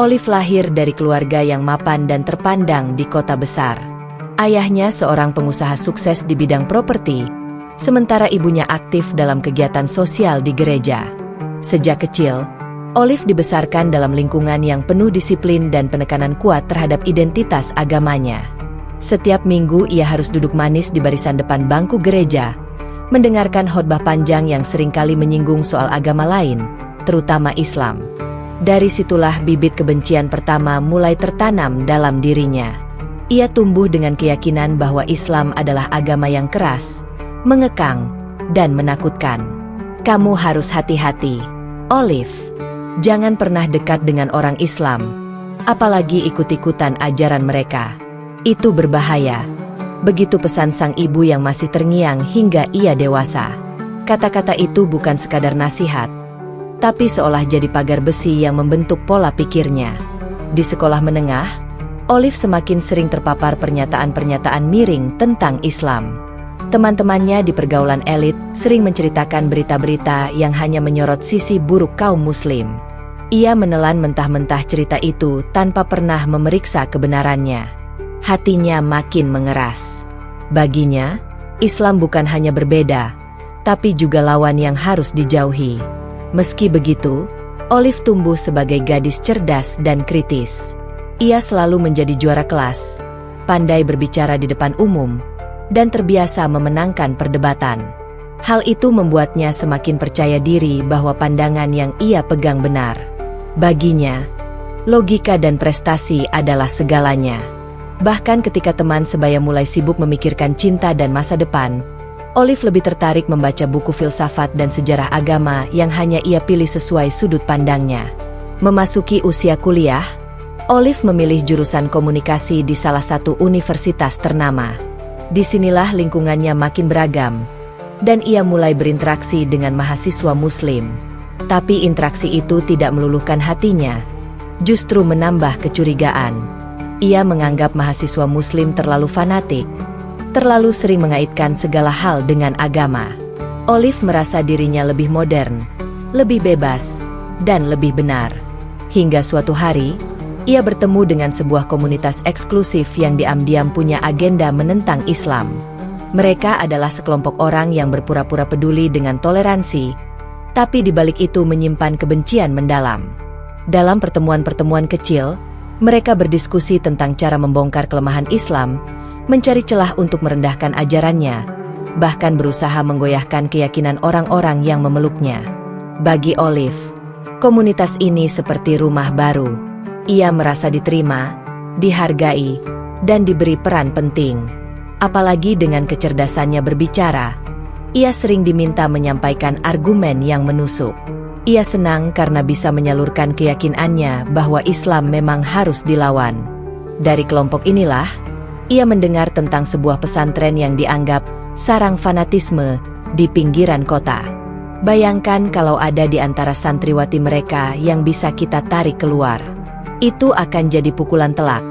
Olive lahir dari keluarga yang mapan dan terpandang di kota besar. Ayahnya seorang pengusaha sukses di bidang properti, sementara ibunya aktif dalam kegiatan sosial di gereja. Sejak kecil, Olive dibesarkan dalam lingkungan yang penuh disiplin dan penekanan kuat terhadap identitas agamanya. Setiap minggu ia harus duduk manis di barisan depan bangku gereja, mendengarkan khotbah panjang yang seringkali menyinggung soal agama lain, terutama Islam. Dari situlah bibit kebencian pertama mulai tertanam dalam dirinya. Ia tumbuh dengan keyakinan bahwa Islam adalah agama yang keras, mengekang, dan menakutkan. Kamu harus hati-hati, Olive. Jangan pernah dekat dengan orang Islam, apalagi ikut-ikutan ajaran mereka. Itu berbahaya. Begitu pesan sang ibu yang masih terngiang hingga ia dewasa. Kata-kata itu bukan sekadar nasihat, tapi seolah jadi pagar besi yang membentuk pola pikirnya. Di sekolah menengah, Olive semakin sering terpapar pernyataan-pernyataan miring tentang Islam. Teman-temannya di pergaulan elit sering menceritakan berita-berita yang hanya menyorot sisi buruk kaum muslim. Ia menelan mentah-mentah cerita itu tanpa pernah memeriksa kebenarannya. Hatinya makin mengeras. Baginya, Islam bukan hanya berbeda, tapi juga lawan yang harus dijauhi. Meski begitu, Olive tumbuh sebagai gadis cerdas dan kritis. Ia selalu menjadi juara kelas, pandai berbicara di depan umum, dan terbiasa memenangkan perdebatan. Hal itu membuatnya semakin percaya diri bahwa pandangan yang ia pegang benar. Baginya, logika dan prestasi adalah segalanya. Bahkan ketika teman sebaya mulai sibuk memikirkan cinta dan masa depan, Olive lebih tertarik membaca buku filsafat dan sejarah agama yang hanya ia pilih sesuai sudut pandangnya. Memasuki usia kuliah, Olive memilih jurusan komunikasi di salah satu universitas ternama. Disinilah lingkungannya makin beragam, dan ia mulai berinteraksi dengan mahasiswa muslim. Tapi interaksi itu tidak meluluhkan hatinya, justru menambah kecurigaan. Ia menganggap mahasiswa muslim terlalu fanatik, terlalu sering mengaitkan segala hal dengan agama. Olive merasa dirinya lebih modern, lebih bebas, dan lebih benar. Hingga suatu hari, ia bertemu dengan sebuah komunitas eksklusif yang diam-diam punya agenda menentang Islam. Mereka adalah sekelompok orang yang berpura-pura peduli dengan toleransi, tapi di balik itu menyimpan kebencian mendalam. Dalam pertemuan-pertemuan kecil, mereka berdiskusi tentang cara membongkar kelemahan Islam, mencari celah untuk merendahkan ajarannya, bahkan berusaha menggoyahkan keyakinan orang-orang yang memeluknya. Bagi Olive, komunitas ini seperti rumah baru. Ia merasa diterima, dihargai, dan diberi peran penting. Apalagi dengan kecerdasannya berbicara, ia sering diminta menyampaikan argumen yang menusuk. Ia senang karena bisa menyalurkan keyakinannya bahwa Islam memang harus dilawan. Dari kelompok inilah, ia mendengar tentang sebuah pesantren yang dianggap sarang fanatisme di pinggiran kota. Bayangkan kalau ada di antara santriwati mereka yang bisa kita tarik keluar. Itu akan jadi pukulan telak,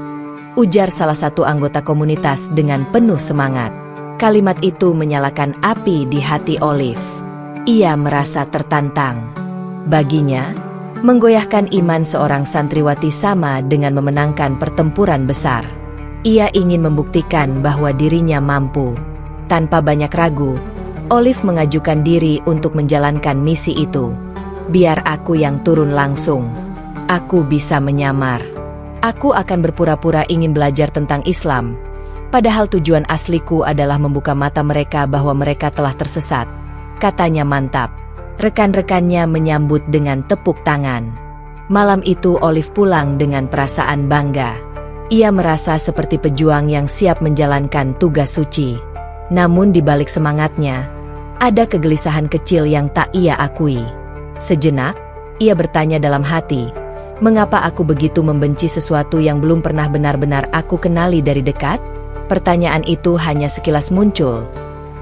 ujar salah satu anggota komunitas dengan penuh semangat. Kalimat itu menyalakan api di hati Olive. Ia merasa tertantang. Baginya, menggoyahkan iman seorang santriwati sama dengan memenangkan pertempuran besar. Ia ingin membuktikan bahwa dirinya mampu. Tanpa banyak ragu, Olive mengajukan diri untuk menjalankan misi itu. Biar aku yang turun langsung. Aku bisa menyamar. Aku akan berpura-pura ingin belajar tentang Islam, padahal tujuan asliku adalah membuka mata mereka bahwa mereka telah tersesat. Katanya mantap. Rekan-rekannya menyambut dengan tepuk tangan. Malam itu Olive pulang dengan perasaan bangga. Ia merasa seperti pejuang yang siap menjalankan tugas suci. Namun di balik semangatnya, ada kegelisahan kecil yang tak ia akui. Sejenak, ia bertanya dalam hati, mengapa aku begitu membenci sesuatu yang belum pernah benar-benar aku kenali dari dekat? Pertanyaan itu hanya sekilas muncul,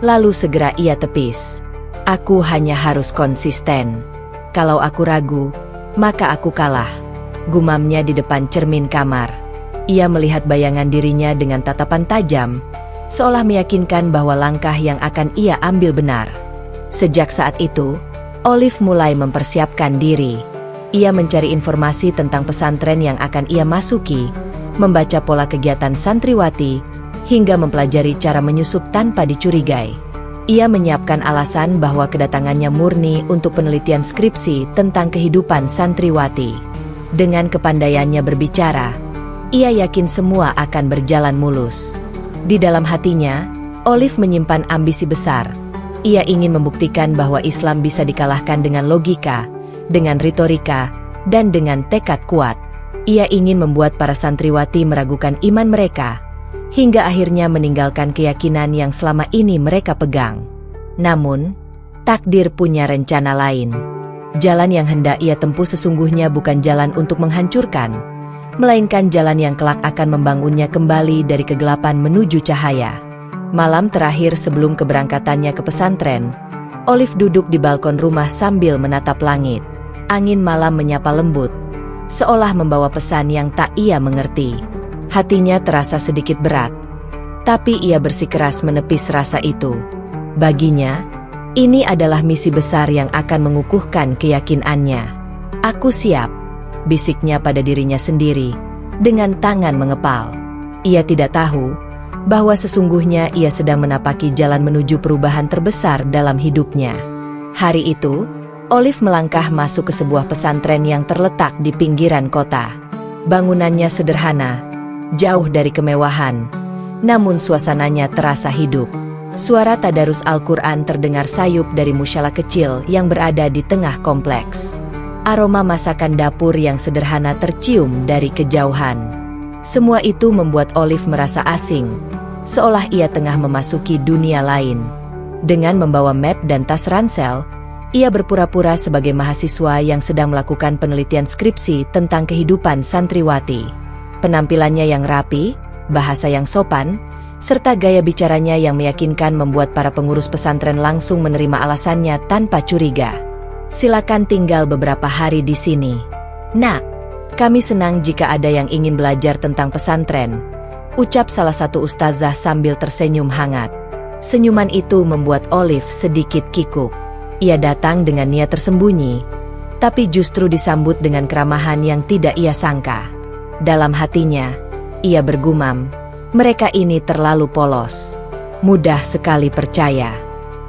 Lalu segera ia tepis. Aku hanya harus konsisten. Kalau aku ragu, maka aku kalah. Gumamnya di depan cermin kamar. Ia melihat bayangan dirinya dengan tatapan tajam, seolah meyakinkan bahwa langkah yang akan ia ambil benar. Sejak saat itu, Olive mulai mempersiapkan diri. Ia mencari informasi tentang pesantren yang akan ia masuki, membaca pola kegiatan santriwati, hingga mempelajari cara menyusup tanpa dicurigai. Ia menyiapkan alasan bahwa kedatangannya murni untuk penelitian skripsi tentang kehidupan santriwati. Dengan kepandaiannya berbicara, ia yakin semua akan berjalan mulus. Di dalam hatinya, Olive menyimpan ambisi besar. Ia ingin membuktikan bahwa Islam bisa dikalahkan dengan logika, dengan retorika, dan dengan tekad kuat. Ia ingin membuat para santriwati meragukan iman mereka, hingga akhirnya meninggalkan keyakinan yang selama ini mereka pegang. Namun, takdir punya rencana lain. Jalan yang hendak ia tempuh sesungguhnya bukan jalan untuk menghancurkan, melainkan jalan yang kelak akan membangunnya kembali dari kegelapan menuju cahaya. Malam terakhir sebelum keberangkatannya ke pesantren, Olive duduk di balkon rumah sambil menatap langit. Angin malam menyapa lembut, seolah membawa pesan yang tak ia mengerti. Hatinya terasa sedikit berat, tapi ia bersikeras menepis rasa itu. Baginya, ini adalah misi besar yang akan mengukuhkan keyakinannya. Aku siap, bisiknya pada dirinya sendiri, dengan tangan mengepal. Ia tidak tahu bahwa sesungguhnya ia sedang menapaki jalan menuju perubahan terbesar dalam hidupnya. Hari itu, Olive melangkah masuk ke sebuah pesantren yang terletak di pinggiran kota. Bangunannya sederhana, jauh dari kemewahan, namun suasananya terasa hidup. Suara tadarus Al-Quran terdengar sayup dari musyalah kecil yang berada di tengah kompleks. Aroma masakan dapur yang sederhana tercium dari kejauhan. Semua itu membuat Olive merasa asing, seolah ia tengah memasuki dunia lain. Dengan membawa map dan tas ransel, ia berpura-pura sebagai mahasiswa yang sedang melakukan penelitian skripsi tentang kehidupan santriwati. Penampilannya yang rapi, bahasa yang sopan, serta gaya bicaranya yang meyakinkan membuat para pengurus pesantren langsung menerima alasannya tanpa curiga. Silakan tinggal beberapa hari di sini. Nak, kami senang jika ada yang ingin belajar tentang pesantren, ucap salah satu ustazah sambil tersenyum hangat. Senyuman itu membuat Olive sedikit kikuk. Ia datang dengan niat tersembunyi, tapi justru disambut dengan keramahan yang tidak ia sangka. Dalam hatinya, ia bergumam, mereka ini terlalu polos. Mudah sekali percaya.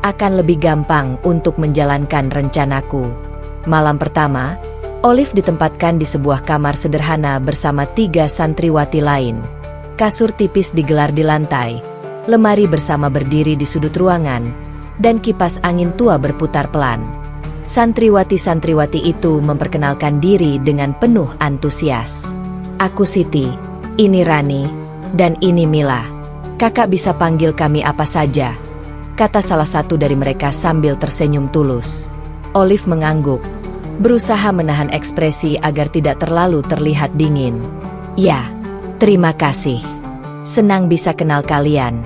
Akan lebih gampang untuk menjalankan rencanaku. Malam pertama, Olive ditempatkan di sebuah kamar sederhana bersama 3 santriwati lain. Kasur tipis digelar di lantai, lemari bersama berdiri di sudut ruangan, dan kipas angin tua berputar pelan. Santriwati-santriwati itu memperkenalkan diri dengan penuh antusias. Aku Siti, ini Rani, dan ini Mila. Kakak bisa panggil kami apa saja, kata salah satu dari mereka sambil tersenyum tulus. Olive mengangguk, berusaha menahan ekspresi agar tidak terlalu terlihat dingin. Ya, terima kasih. Senang bisa kenal kalian,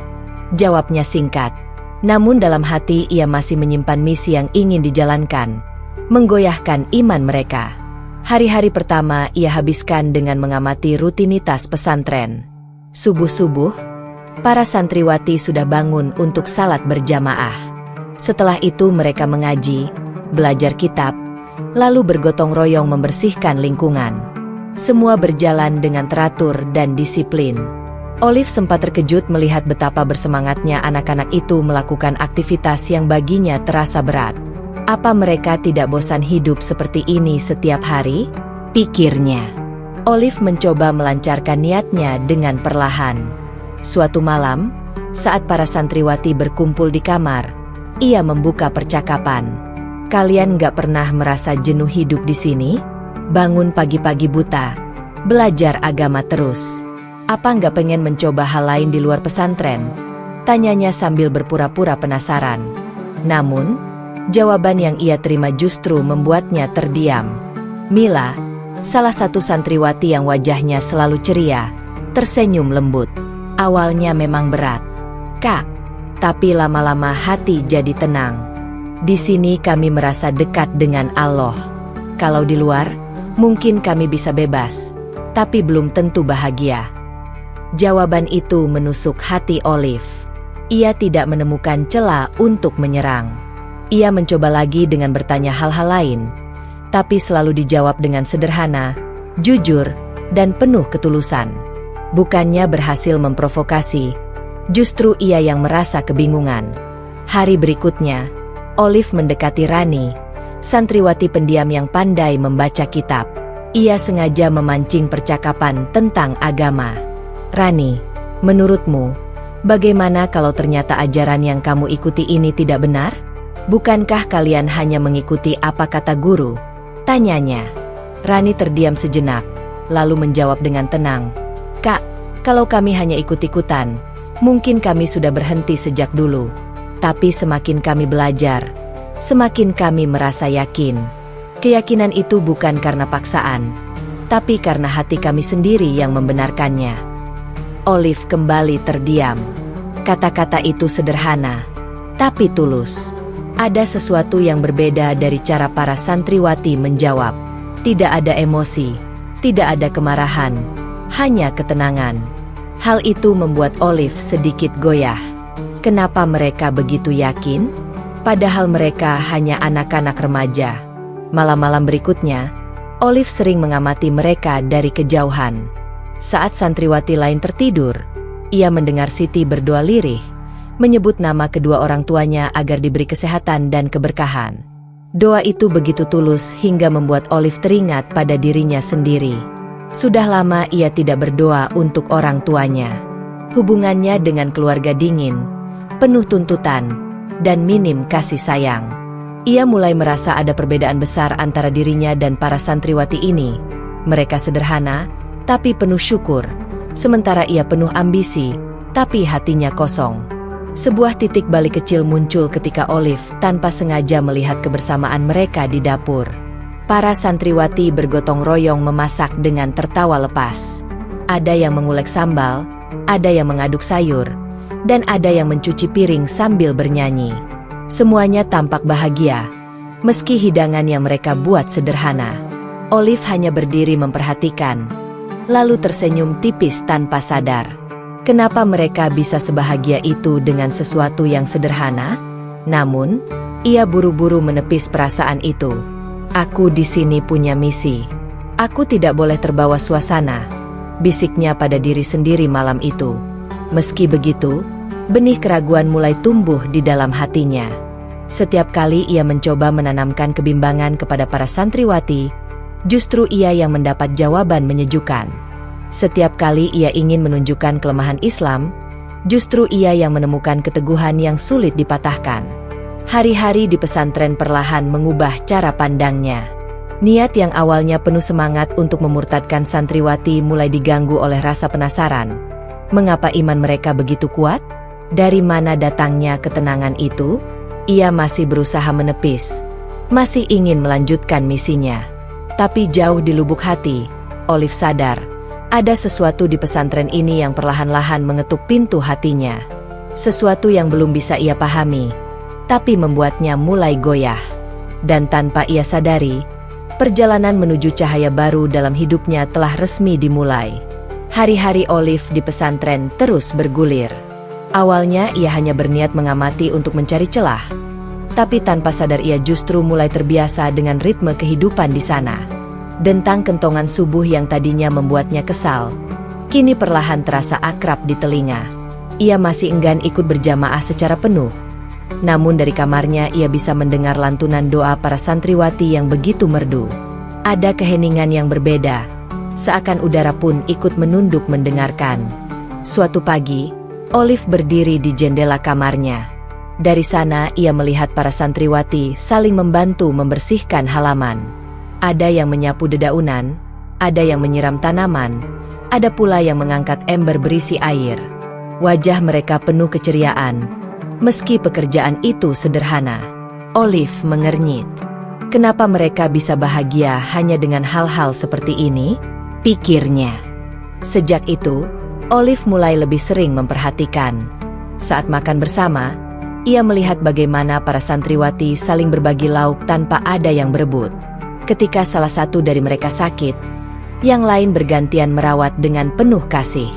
jawabnya singkat. Namun dalam hati ia masih menyimpan misi yang ingin dijalankan, menggoyahkan iman mereka. Hari-hari pertama ia habiskan dengan mengamati rutinitas pesantren. Subuh-subuh, para santriwati sudah bangun untuk salat berjamaah. Setelah itu mereka mengaji, belajar kitab, lalu bergotong royong membersihkan lingkungan. Semua berjalan dengan teratur dan disiplin. Olive sempat terkejut melihat betapa bersemangatnya anak-anak itu melakukan aktivitas yang baginya terasa berat. Apa mereka tidak bosan hidup seperti ini setiap hari? Pikirnya. Olive mencoba melancarkan niatnya dengan perlahan. Suatu malam, saat para santriwati berkumpul di kamar, ia membuka percakapan. Kalian gak pernah merasa jenuh hidup di sini? Bangun pagi-pagi buta, belajar agama terus. Apa nggak pengen mencoba hal lain di luar pesantren? Tanyanya sambil berpura-pura penasaran. Namun, jawaban yang ia terima justru membuatnya terdiam. Mila, salah satu santriwati yang wajahnya selalu ceria, tersenyum lembut. Awalnya memang berat, Kak. Tapi lama-lama hati jadi tenang. Di sini kami merasa dekat dengan Allah. Kalau di luar, mungkin kami bisa bebas, tapi belum tentu bahagia. Jawaban itu menusuk hati Olive. Ia tidak menemukan celah untuk menyerang. Ia mencoba lagi dengan bertanya hal-hal lain, tapi selalu dijawab dengan sederhana, jujur, dan penuh ketulusan. Bukannya berhasil memprovokasi, justru ia yang merasa kebingungan. Hari berikutnya, Olive mendekati Rani, santriwati pendiam yang pandai membaca kitab. Ia sengaja memancing percakapan tentang agama. Rani, menurutmu, bagaimana kalau ternyata ajaran yang kamu ikuti ini tidak benar? Bukankah kalian hanya mengikuti apa kata guru? Tanyanya. Rani terdiam sejenak, lalu menjawab dengan tenang. Kak, kalau kami hanya ikut-ikutan, mungkin kami sudah berhenti sejak dulu. Tapi semakin kami belajar, semakin kami merasa yakin. Keyakinan itu bukan karena paksaan, tapi karena hati kami sendiri yang membenarkannya. Olive kembali terdiam. Kata-kata itu sederhana, tapi tulus. Ada sesuatu yang berbeda dari cara para santriwati menjawab. Tidak ada emosi, tidak ada kemarahan, hanya ketenangan. Hal itu membuat Olive sedikit goyah. Kenapa mereka begitu yakin? Padahal mereka hanya anak-anak remaja. Malam-malam berikutnya, Olive sering mengamati mereka dari kejauhan. Saat santriwati lain tertidur, ia mendengar Siti berdoa lirih, menyebut nama kedua orang tuanya agar diberi kesehatan dan keberkahan. Doa itu begitu tulus hingga membuat Olive teringat pada dirinya sendiri. Sudah lama ia tidak berdoa untuk orang tuanya. Hubungannya dengan keluarga dingin, penuh tuntutan, dan minim kasih sayang. Ia mulai merasa ada perbedaan besar antara dirinya dan para santriwati ini. Mereka sederhana, tapi penuh syukur, sementara ia penuh ambisi, tapi hatinya kosong. Sebuah titik balik kecil muncul ketika Olive tanpa sengaja melihat kebersamaan mereka di dapur. Para santriwati bergotong royong memasak dengan tertawa lepas. Ada yang mengulek sambal, ada yang mengaduk sayur, dan ada yang mencuci piring sambil bernyanyi. Semuanya tampak bahagia, meski hidangan yang mereka buat sederhana. Olive hanya berdiri memperhatikan, lalu tersenyum tipis tanpa sadar. Kenapa mereka bisa sebahagia itu dengan sesuatu yang sederhana? Namun, ia buru-buru menepis perasaan itu. Aku di sini punya misi. Aku tidak boleh terbawa suasana, bisiknya pada diri sendiri malam itu. Meski begitu, benih keraguan mulai tumbuh di dalam hatinya. Setiap kali ia mencoba menanamkan kebimbangan kepada para santriwati, justru ia yang mendapat jawaban menyejukkan. Setiap kali ia ingin menunjukkan kelemahan Islam, justru ia yang menemukan keteguhan yang sulit dipatahkan. Hari-hari di pesantren perlahan mengubah cara pandangnya. Niat yang awalnya penuh semangat untuk memurtadkan santriwati mulai diganggu oleh rasa penasaran. Mengapa iman mereka begitu kuat? Dari mana datangnya ketenangan itu? Ia masih berusaha menepis, masih ingin melanjutkan misinya. Tapi jauh di lubuk hati, Olive sadar, ada sesuatu di pesantren ini yang perlahan-lahan mengetuk pintu hatinya. Sesuatu yang belum bisa ia pahami, tapi membuatnya mulai goyah. Dan tanpa ia sadari, perjalanan menuju cahaya baru dalam hidupnya telah resmi dimulai. Hari-hari Olive di pesantren terus bergulir. Awalnya ia hanya berniat mengamati untuk mencari celah, tapi tanpa sadar ia justru mulai terbiasa dengan ritme kehidupan di sana. Dentang kentongan subuh yang tadinya membuatnya kesal, kini perlahan terasa akrab di telinga. Ia masih enggan ikut berjamaah secara penuh. Namun dari kamarnya ia bisa mendengar lantunan doa para santriwati yang begitu merdu. Ada keheningan yang berbeda, seakan udara pun ikut menunduk mendengarkan. Suatu pagi, Olive berdiri di jendela kamarnya. Dari sana ia melihat para santriwati saling membantu membersihkan halaman. Ada yang menyapu dedaunan, ada yang menyiram tanaman, ada pula yang mengangkat ember berisi air. Wajah mereka penuh keceriaan, meski pekerjaan itu sederhana. Olive mengernyit. Kenapa mereka bisa bahagia hanya dengan hal-hal seperti ini? Pikirnya. Sejak itu, Olive mulai lebih sering memperhatikan Saat makan bersama, ia melihat bagaimana para santriwati saling berbagi lauk tanpa ada yang berebut. Ketika salah satu dari mereka sakit, yang lain bergantian merawat dengan penuh kasih.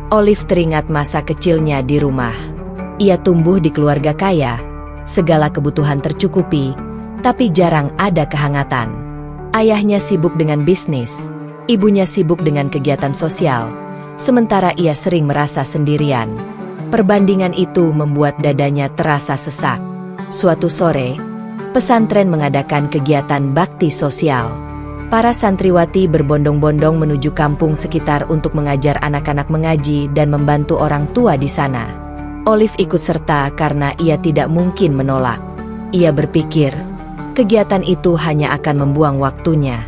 Olive teringat masa kecilnya di rumah. Ia tumbuh di keluarga kaya, segala kebutuhan tercukupi, tapi jarang ada kehangatan. Ayahnya sibuk dengan bisnis, ibunya sibuk dengan kegiatan sosial, sementara ia sering merasa sendirian. Perbandingan itu membuat dadanya terasa sesak. Suatu sore, pesantren mengadakan kegiatan bakti sosial. Para santriwati berbondong-bondong menuju kampung sekitar untuk mengajar anak-anak mengaji dan membantu orang tua di sana. Olive ikut serta karena ia tidak mungkin menolak. Ia berpikir, kegiatan itu hanya akan membuang waktunya.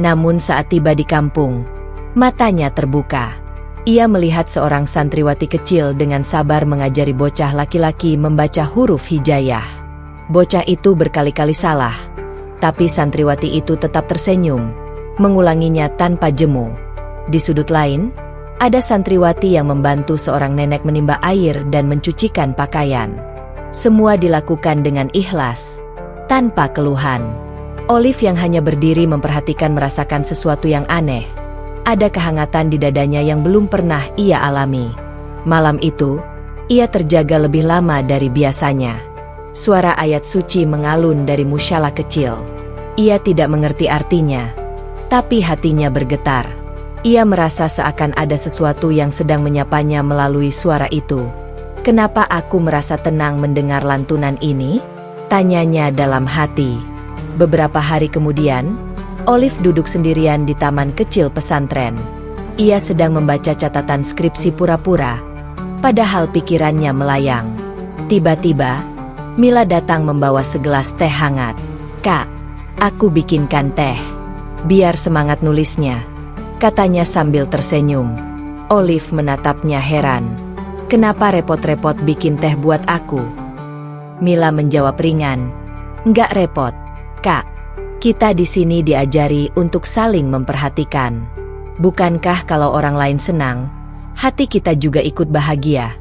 Namun saat tiba di kampung, matanya terbuka. Ia melihat seorang santriwati kecil dengan sabar mengajari bocah laki-laki membaca huruf hijayah. Bocah itu berkali-kali salah, tapi santriwati itu tetap tersenyum, mengulanginya tanpa jemu. Di sudut lain, ada santriwati yang membantu seorang nenek menimba air dan mencucikan pakaian. Semua dilakukan dengan ikhlas, tanpa keluhan. Olive yang hanya berdiri memperhatikan merasakan sesuatu yang aneh. Ada kehangatan di dadanya yang belum pernah ia alami. Malam itu, ia terjaga lebih lama dari biasanya. Suara ayat suci mengalun dari musyalah kecil. Ia tidak mengerti artinya, tapi hatinya bergetar. Ia merasa seakan ada sesuatu yang sedang menyapanya melalui suara itu. "Kenapa aku merasa tenang mendengar lantunan ini?" tanyanya dalam hati. Beberapa hari kemudian, Olive duduk sendirian di taman kecil pesantren. Ia sedang membaca catatan skripsi pura-pura, padahal pikirannya melayang. Tiba-tiba, Mila datang membawa segelas teh hangat. "Kak, aku bikinkan teh. Biar semangat nulisnya," katanya sambil tersenyum. Olive menatapnya heran. "Kenapa repot-repot bikin teh buat aku?" Mila menjawab ringan. "Nggak repot, Kak. Kita di sini diajari untuk saling memperhatikan. Bukankah kalau orang lain senang, hati kita juga ikut bahagia?"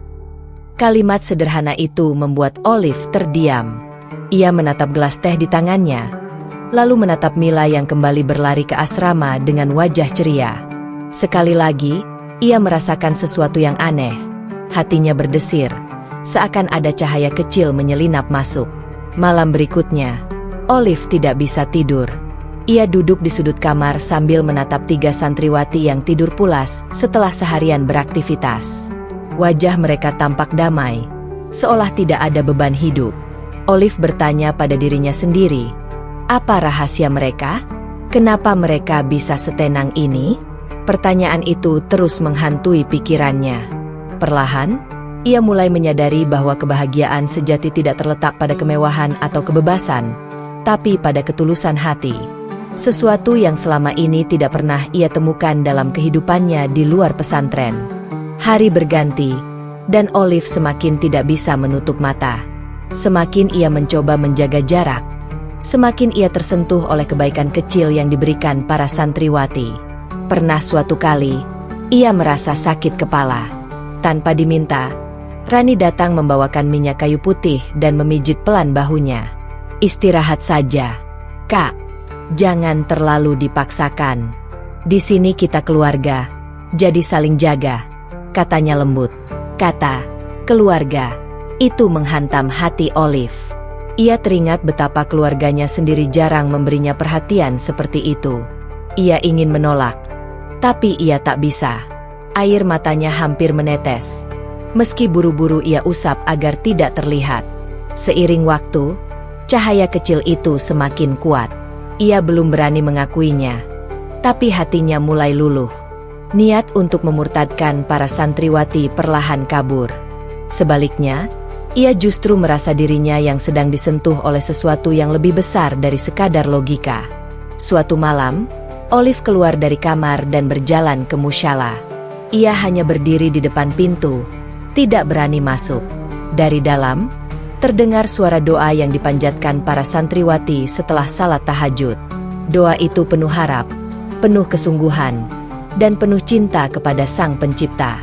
Kalimat sederhana itu membuat Olive terdiam. Ia menatap gelas teh di tangannya, lalu menatap Mila yang kembali berlari ke asrama dengan wajah ceria. Sekali lagi, ia merasakan sesuatu yang aneh. Hatinya berdesir, seakan ada cahaya kecil menyelinap masuk. Malam berikutnya, Olive tidak bisa tidur. Ia duduk di sudut kamar sambil menatap 3 santriwati yang tidur pulas setelah seharian beraktivitas. Wajah mereka tampak damai, seolah tidak ada beban hidup. Olive bertanya pada dirinya sendiri, apa rahasia mereka? Kenapa mereka bisa setenang ini? Pertanyaan itu terus menghantui pikirannya. Perlahan, ia mulai menyadari bahwa kebahagiaan sejati tidak terletak pada kemewahan atau kebebasan, tapi pada ketulusan hati. Sesuatu yang selama ini tidak pernah ia temukan dalam kehidupannya di luar pesantren. Hari berganti, dan Olive semakin tidak bisa menutup mata. Semakin ia mencoba menjaga jarak, semakin ia tersentuh oleh kebaikan kecil yang diberikan para santriwati. Pernah suatu kali, ia merasa sakit kepala. Tanpa diminta, Rani datang membawakan minyak kayu putih dan memijit pelan bahunya. "Istirahat saja, Kak. Jangan terlalu dipaksakan. Di sini kita keluarga, jadi saling jaga," katanya lembut. Kata keluarga itu menghantam hati Olive. Ia teringat betapa keluarganya sendiri jarang memberinya perhatian seperti itu. Ia ingin menolak, tapi ia tak bisa. Air matanya hampir menetes. Meski buru-buru ia usap agar tidak terlihat. Seiring waktu, cahaya kecil itu semakin kuat. Ia belum berani mengakuinya, tapi hatinya mulai luluh. Niat untuk memurtadkan para santriwati perlahan kabur. Sebaliknya, ia justru merasa dirinya yang sedang disentuh oleh sesuatu yang lebih besar dari sekadar logika. Suatu malam, Olive keluar dari kamar dan berjalan ke musyalah. Ia hanya berdiri di depan pintu, tidak berani masuk. Dari dalam, terdengar suara doa yang dipanjatkan para santriwati setelah salat tahajud. Doa itu penuh harap, penuh kesungguhan, dan penuh cinta kepada Sang Pencipta.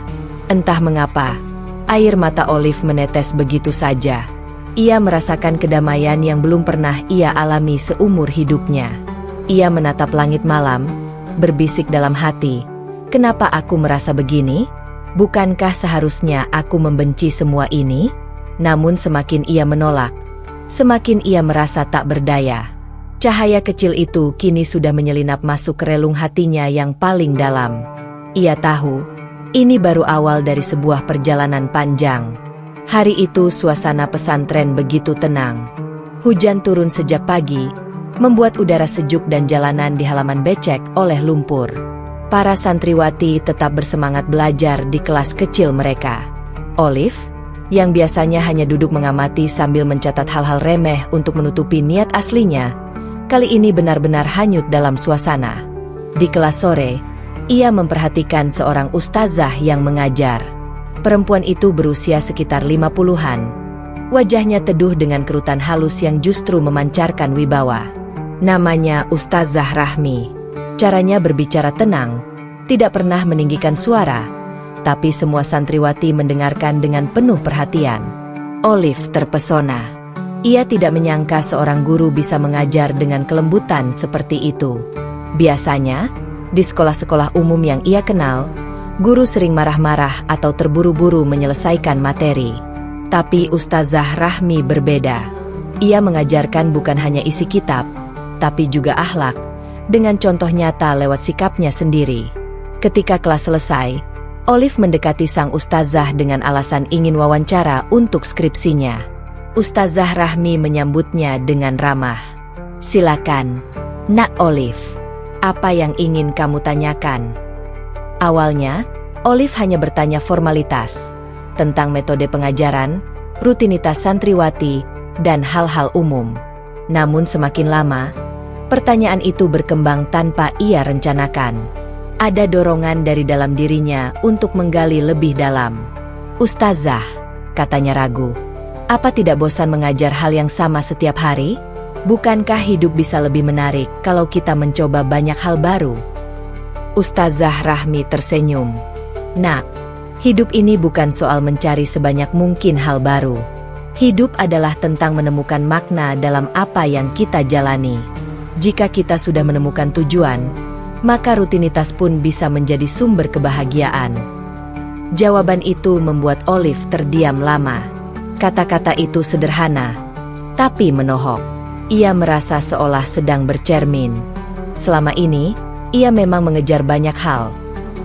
Entah mengapa, Air mata Olive menetes begitu saja. Ia merasakan kedamaian yang belum pernah ia alami seumur hidupnya. Ia menatap langit malam, berbisik dalam hati, "Kenapa aku merasa begini? Bukankah seharusnya aku membenci semua ini?" Namun semakin ia menolak, semakin ia merasa tak berdaya. Cahaya kecil itu kini sudah menyelinap masuk ke relung hatinya yang paling dalam. Ia tahu, ini baru awal dari sebuah perjalanan panjang. Hari itu suasana pesantren begitu tenang. Hujan turun sejak pagi, membuat udara sejuk dan jalanan di halaman becek oleh lumpur. Para santriwati tetap bersemangat belajar di kelas kecil mereka. Olive, yang biasanya hanya duduk mengamati sambil mencatat hal-hal remeh untuk menutupi niat aslinya, kali ini benar-benar hanyut dalam suasana. Di kelas sore, ia memperhatikan seorang ustazah yang mengajar. Perempuan itu berusia sekitar 50-an. Wajahnya teduh dengan kerutan halus yang justru memancarkan wibawa. Namanya Ustazah Rahmi. Caranya berbicara tenang, tidak pernah meninggikan suara, tapi semua santriwati mendengarkan dengan penuh perhatian. Olive terpesona. Ia tidak menyangka seorang guru bisa mengajar dengan kelembutan seperti itu. Biasanya, di sekolah-sekolah umum yang ia kenal, guru sering marah-marah atau terburu-buru menyelesaikan materi. Tapi Ustazah Rahmi berbeda. Ia mengajarkan bukan hanya isi kitab, tapi juga akhlak, dengan contoh nyata lewat sikapnya sendiri. Ketika kelas selesai, Olive mendekati sang ustazah dengan alasan ingin wawancara untuk skripsinya. Ustazah Rahmi menyambutnya dengan ramah. "Silakan, Nak Olive. Apa yang ingin kamu tanyakan?" Awalnya, Olive hanya bertanya formalitas tentang metode pengajaran, rutinitas santriwati, dan hal-hal umum. Namun semakin lama, pertanyaan itu berkembang tanpa ia rencanakan. Ada dorongan dari dalam dirinya untuk menggali lebih dalam. "Ustazah," katanya ragu, "apa tidak bosan mengajar hal yang sama setiap hari? Bukankah hidup bisa lebih menarik kalau kita mencoba banyak hal baru?" Ustazah Rahmi tersenyum. "Nak, hidup ini bukan soal mencari sebanyak mungkin hal baru. Hidup adalah tentang menemukan makna dalam apa yang kita jalani. Jika kita sudah menemukan tujuan, maka rutinitas pun bisa menjadi sumber kebahagiaan." Jawaban itu membuat Olive terdiam lama. Kata-kata itu sederhana, tapi menohok. Ia merasa seolah sedang bercermin. Selama ini, ia memang mengejar banyak hal,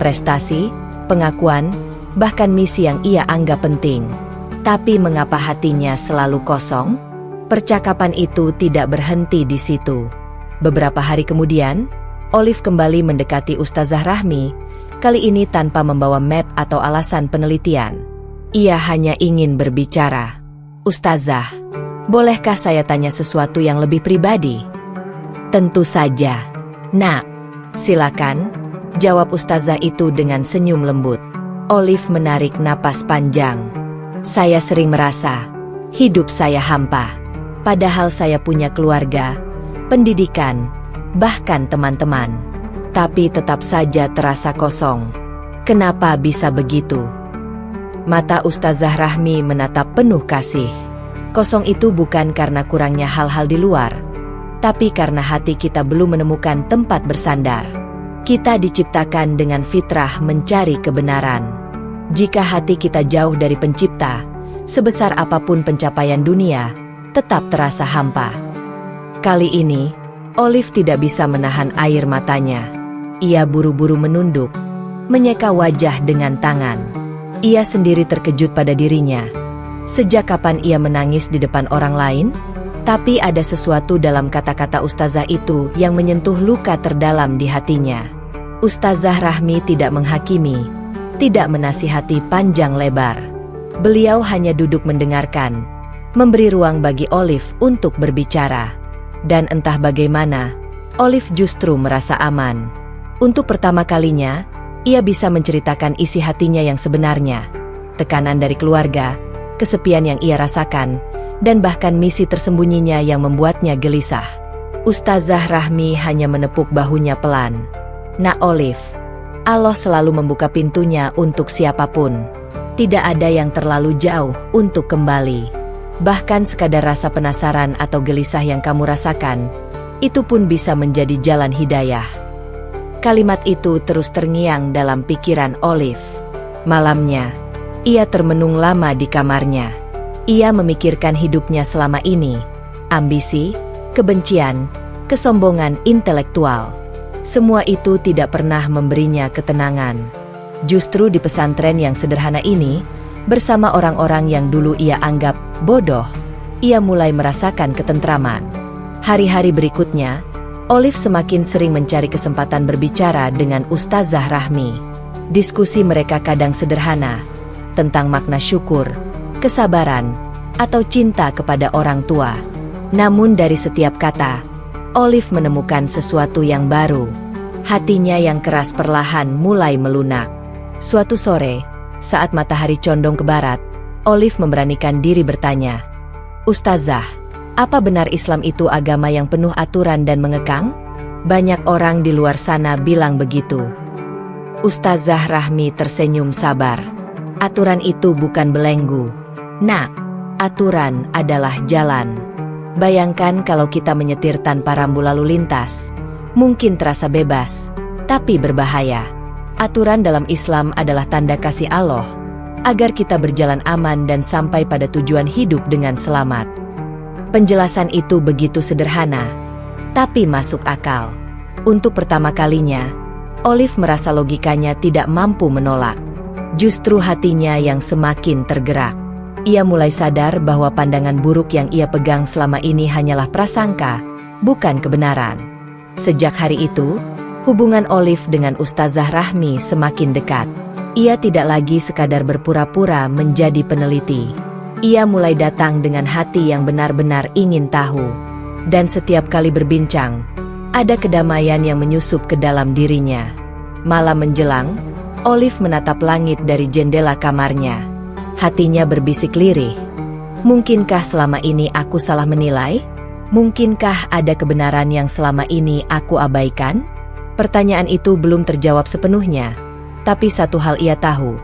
prestasi, pengakuan, bahkan misi yang ia anggap penting. Tapi mengapa hatinya selalu kosong? Percakapan itu tidak berhenti di situ. Beberapa hari kemudian, Olive kembali mendekati Ustazah Rahmi, kali ini tanpa membawa map atau alasan penelitian. Ia hanya ingin berbicara. "Ustazah, bolehkah saya tanya sesuatu yang lebih pribadi?" "Tentu saja, Nak. Silakan," jawab ustazah itu dengan senyum lembut. Olive menarik napas panjang. "Saya sering merasa hidup saya hampa. Padahal saya punya keluarga, pendidikan, bahkan teman-teman. Tapi tetap saja terasa kosong. Kenapa bisa begitu?" Mata Ustazah Rahmi menatap penuh kasih. Kosong itu bukan karena kurangnya hal-hal di luar, tapi karena hati kita belum menemukan tempat bersandar. Kita diciptakan dengan fitrah mencari kebenaran. Jika hati kita jauh dari pencipta, sebesar apapun pencapaian dunia, tetap terasa hampa. Kali ini, Olive tidak bisa menahan air matanya. Ia buru-buru menunduk, menyeka wajah dengan tangan. Ia sendiri terkejut pada dirinya. Sejak kapan ia menangis di depan orang lain? Tapi ada sesuatu dalam kata-kata ustazah itu yang menyentuh luka terdalam di hatinya. Ustazah Rahmi tidak menghakimi, tidak menasihati panjang lebar. Beliau hanya duduk mendengarkan, memberi ruang bagi Olive untuk berbicara. Dan entah bagaimana, Olive justru merasa aman. Untuk pertama kalinya, ia bisa menceritakan isi hatinya yang sebenarnya. Tekanan dari keluarga, kesepian yang ia rasakan, dan bahkan misi tersembunyinya yang membuatnya gelisah. Ustazah Rahmi hanya menepuk bahunya pelan. "Nak Olive, Allah selalu membuka pintunya untuk siapapun. Tidak ada yang terlalu jauh untuk kembali. Bahkan sekadar rasa penasaran atau gelisah yang kamu rasakan, itu pun bisa menjadi jalan hidayah. Kalimat itu terus terngiang dalam pikiran Olive. Malamnya, ia termenung lama di kamarnya. Ia memikirkan hidupnya selama ini, ambisi, kebencian, kesombongan intelektual. Semua itu tidak pernah memberinya ketenangan. Justru di pesantren yang sederhana ini, bersama orang-orang yang dulu ia anggap bodoh, ia mulai merasakan ketentraman. Hari-hari berikutnya, Olive semakin sering mencari kesempatan berbicara dengan Ustazah Rahmi. Diskusi mereka kadang sederhana, tentang makna syukur, kesabaran, atau cinta kepada orang tua. Namun dari setiap kata, Olive menemukan sesuatu yang baru. Hatinya yang keras perlahan mulai melunak. Suatu sore, saat matahari condong ke barat, Olive memberanikan diri bertanya, "Ustazah, apa benar Islam itu agama yang penuh aturan dan mengekang? Banyak orang di luar sana bilang begitu." Ustazah Rahmi tersenyum sabar. "Aturan itu bukan belenggu, Nak. Aturan adalah jalan. Bayangkan kalau kita menyetir tanpa rambu lalu lintas. Mungkin terasa bebas, tapi berbahaya. Aturan dalam Islam adalah tanda kasih Allah, agar kita berjalan aman dan sampai pada tujuan hidup dengan selamat." Penjelasan itu begitu sederhana, tapi masuk akal. Untuk pertama kalinya, Olive merasa logikanya tidak mampu menolak. Justru hatinya yang semakin tergerak. Ia mulai sadar bahwa pandangan buruk yang ia pegang selama ini hanyalah prasangka, bukan kebenaran. Sejak hari itu, hubungan Olive dengan Ustazah Rahmi semakin dekat. Ia tidak lagi sekadar berpura-pura menjadi peneliti. Ia mulai datang dengan hati yang benar-benar ingin tahu. Dan setiap kali berbincang, ada kedamaian yang menyusup ke dalam dirinya. Malam menjelang, Olive menatap langit dari jendela kamarnya. Hatinya berbisik lirih. Mungkinkah selama ini aku salah menilai? Mungkinkah ada kebenaran yang selama ini aku abaikan? Pertanyaan itu belum terjawab sepenuhnya. Tapi satu hal ia tahu,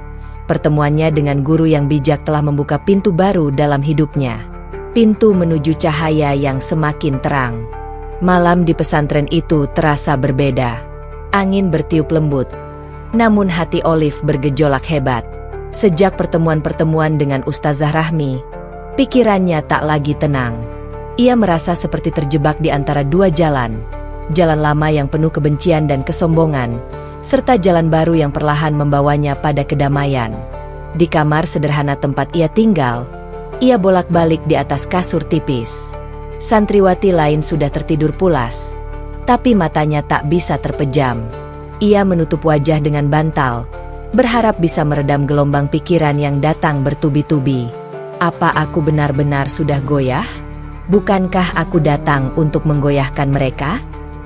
pertemuannya dengan guru yang bijak telah membuka pintu baru dalam hidupnya. Pintu menuju cahaya yang semakin terang. Malam di pesantren itu terasa berbeda. Angin bertiup lembut. Namun hati Olive bergejolak hebat. Sejak pertemuan-pertemuan dengan Ustazah Rahmi, pikirannya tak lagi tenang. Ia merasa seperti terjebak di antara dua jalan. Jalan lama yang penuh kebencian dan kesombongan, serta jalan baru yang perlahan membawanya pada kedamaian. Di kamar sederhana tempat ia tinggal, ia bolak-balik di atas kasur tipis. Santriwati lain sudah tertidur pulas, tapi matanya tak bisa terpejam. Ia menutup wajah dengan bantal, berharap bisa meredam gelombang pikiran yang datang bertubi-tubi. Apa aku benar-benar sudah goyah? Bukankah aku datang untuk menggoyahkan mereka?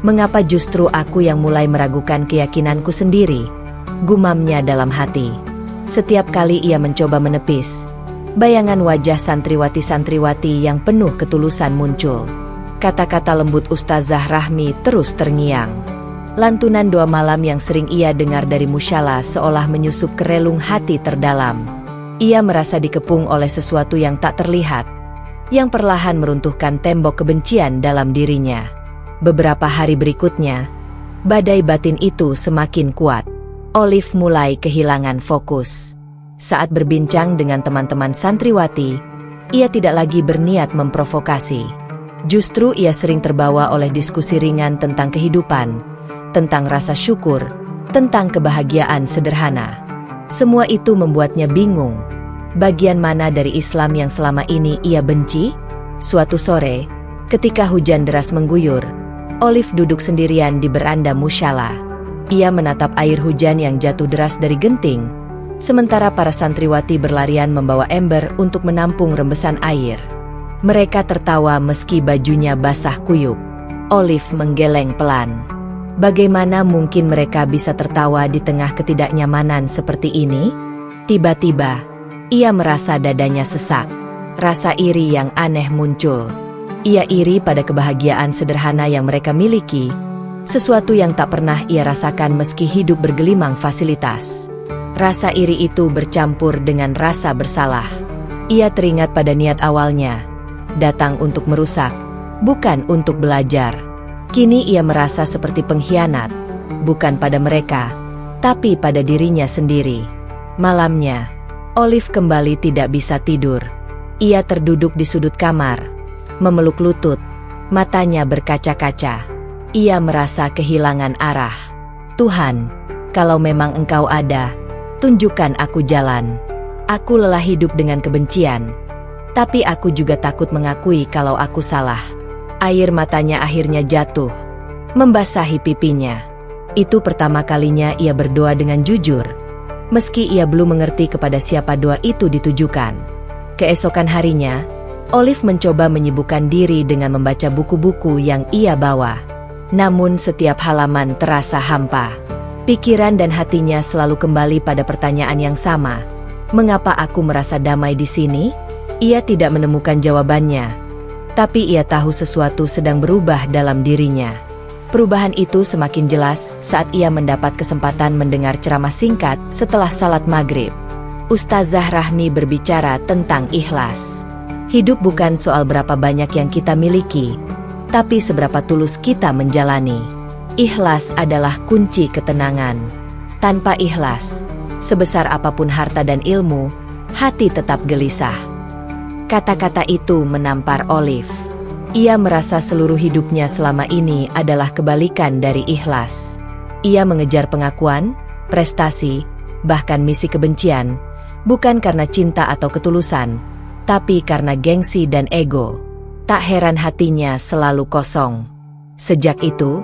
Mengapa justru aku yang mulai meragukan keyakinanku sendiri? Gumamnya dalam hati. Setiap kali ia mencoba menepis, bayangan wajah santriwati-santriwati yang penuh ketulusan muncul. Kata-kata lembut Ustazah Rahmi terus terngiang. Lantunan doa malam yang sering ia dengar dari musyala seolah menyusup ke relung hati terdalam. Ia merasa dikepung oleh sesuatu yang tak terlihat, yang perlahan meruntuhkan tembok kebencian dalam dirinya. Beberapa hari berikutnya, badai batin itu semakin kuat. Olive mulai kehilangan fokus. Saat berbincang dengan teman-teman santriwati, ia tidak lagi berniat memprovokasi. Justru ia sering terbawa oleh diskusi ringan tentang kehidupan, tentang rasa syukur, tentang kebahagiaan sederhana. Semua itu membuatnya bingung. Bagian mana dari Islam yang selama ini ia benci? Suatu sore, ketika hujan deras mengguyur, Olive duduk sendirian di beranda musyala. Ia menatap air hujan yang jatuh deras dari genting, sementara para santriwati berlarian membawa ember untuk menampung rembesan air. Mereka tertawa meski bajunya basah kuyup. Olive menggeleng pelan. Bagaimana mungkin mereka bisa tertawa di tengah ketidaknyamanan seperti ini? Tiba-tiba, ia merasa dadanya sesak. Rasa iri yang aneh muncul. Ia iri pada kebahagiaan sederhana yang mereka miliki, sesuatu yang tak pernah ia rasakan meski hidup bergelimang fasilitas. Rasa iri itu bercampur dengan rasa bersalah. Ia teringat pada niat awalnya, datang untuk merusak, bukan untuk belajar. Kini ia merasa seperti pengkhianat, bukan pada mereka, tapi pada dirinya sendiri. Malamnya, Olive kembali tidak bisa tidur. Ia terduduk di sudut kamar, memeluk lutut, matanya berkaca-kaca. Ia merasa kehilangan arah. Tuhan, kalau memang Engkau ada, tunjukkan aku jalan. Aku lelah hidup dengan kebencian, tapi aku juga takut mengakui kalau aku salah. Air matanya akhirnya jatuh, membasahi pipinya. Itu pertama kalinya ia berdoa dengan jujur, meski ia belum mengerti kepada siapa doa itu ditujukan. Keesokan harinya, Olive mencoba menyibukkan diri dengan membaca buku-buku yang ia bawa. Namun setiap halaman terasa hampa. Pikiran dan hatinya selalu kembali pada pertanyaan yang sama. Mengapa aku merasa damai di sini? Ia tidak menemukan jawabannya. Tapi ia tahu sesuatu sedang berubah dalam dirinya. Perubahan itu semakin jelas saat ia mendapat kesempatan mendengar ceramah singkat setelah salat maghrib. Ustazah Rahmi berbicara tentang ikhlas. Hidup bukan soal berapa banyak yang kita miliki, tapi seberapa tulus kita menjalani. Ikhlas adalah kunci ketenangan. Tanpa ikhlas, sebesar apapun harta dan ilmu, hati tetap gelisah. Kata-kata itu menampar Olive. Ia merasa seluruh hidupnya selama ini adalah kebalikan dari ikhlas. Ia mengejar pengakuan, prestasi, bahkan misi kebencian, bukan karena cinta atau ketulusan, tapi karena gengsi dan ego. Tak heran hatinya selalu kosong. Sejak itu,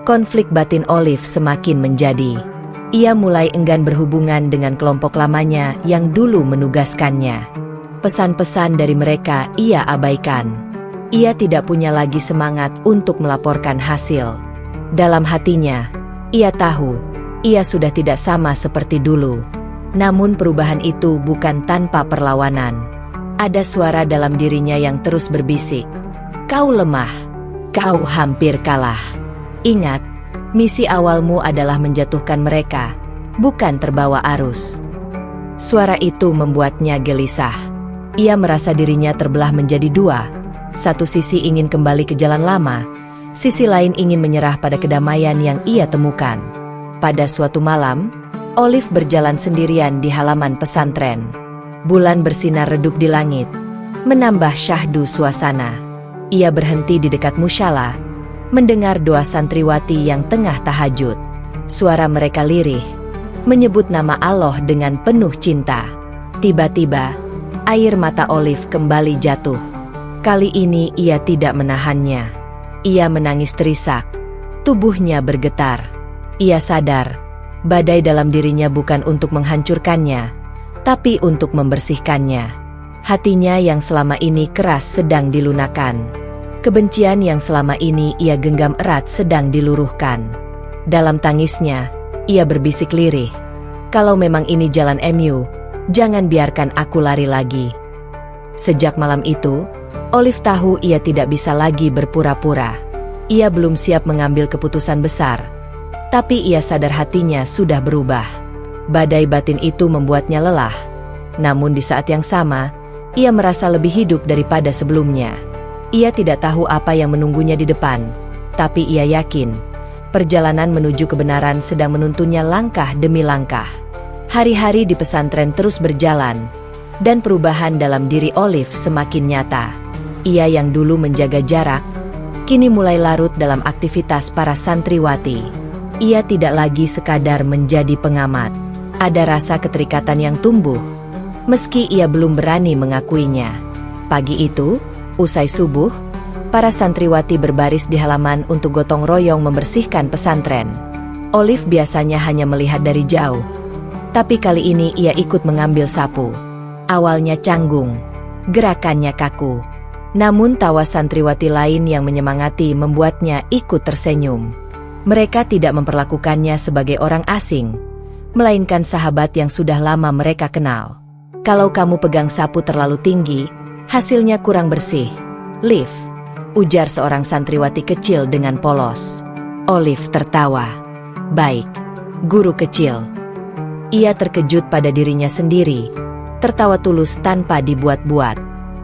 konflik batin Olive semakin menjadi. Ia mulai enggan berhubungan dengan kelompok lamanya yang dulu menugaskannya. Pesan-pesan dari mereka ia abaikan. Ia tidak punya lagi semangat untuk melaporkan hasil. Dalam hatinya, ia tahu, ia sudah tidak sama seperti dulu. Namun perubahan itu bukan tanpa perlawanan. Ada suara dalam dirinya yang terus berbisik. Kau lemah. Kau hampir kalah. Ingat, misi awalmu adalah menjatuhkan mereka, bukan terbawa arus. Suara itu membuatnya gelisah. Ia merasa dirinya terbelah menjadi dua. Satu sisi ingin kembali ke jalan lama, sisi lain ingin menyerah pada kedamaian yang ia temukan. Pada suatu malam, Olive berjalan sendirian di halaman pesantren. Bulan bersinar redup di langit, menambah syahdu suasana. Ia berhenti di dekat musala, mendengar doa santriwati yang tengah tahajud. Suara mereka lirih, menyebut nama Allah dengan penuh cinta. Tiba-tiba, air mata Olive kembali jatuh. Kali ini ia tidak menahannya. Ia menangis terisak, tubuhnya bergetar. Ia sadar, badai dalam dirinya bukan untuk menghancurkannya, tapi untuk membersihkannya. Hatinya yang selama ini keras sedang dilunakkan. Kebencian yang selama ini ia genggam erat sedang diluruhkan. Dalam tangisnya, ia berbisik lirih. Kalau memang ini jalan MU, jangan biarkan aku lari lagi. Sejak malam itu, Olive tahu ia tidak bisa lagi berpura-pura. Ia belum siap mengambil keputusan besar. Tapi ia sadar hatinya sudah berubah. Badai batin itu membuatnya lelah. Namun di saat yang sama, ia merasa lebih hidup daripada sebelumnya. Ia tidak tahu apa yang menunggunya di depan, tapi ia yakin, perjalanan menuju kebenaran sedang menuntunnya langkah demi langkah. Hari-hari di pesantren terus berjalan, dan perubahan dalam diri Olive semakin nyata. Ia yang dulu menjaga jarak, kini mulai larut dalam aktivitas para santriwati. Ia tidak lagi sekadar menjadi pengamat. Ada rasa keterikatan yang tumbuh, meski ia belum berani mengakuinya. Pagi itu, usai subuh, para santriwati berbaris di halaman untuk gotong royong membersihkan pesantren. Olive biasanya hanya melihat dari jauh, tapi kali ini ia ikut mengambil sapu. Awalnya canggung, gerakannya kaku. Namun tawa santriwati lain yang menyemangati membuatnya ikut tersenyum. Mereka tidak memperlakukannya sebagai orang asing, melainkan sahabat yang sudah lama mereka kenal. Kalau kamu pegang sapu terlalu tinggi, hasilnya kurang bersih, Liv, ujar seorang santriwati kecil dengan polos. Olive tertawa. Baik, guru kecil. Ia terkejut pada dirinya sendiri, tertawa tulus tanpa dibuat-buat.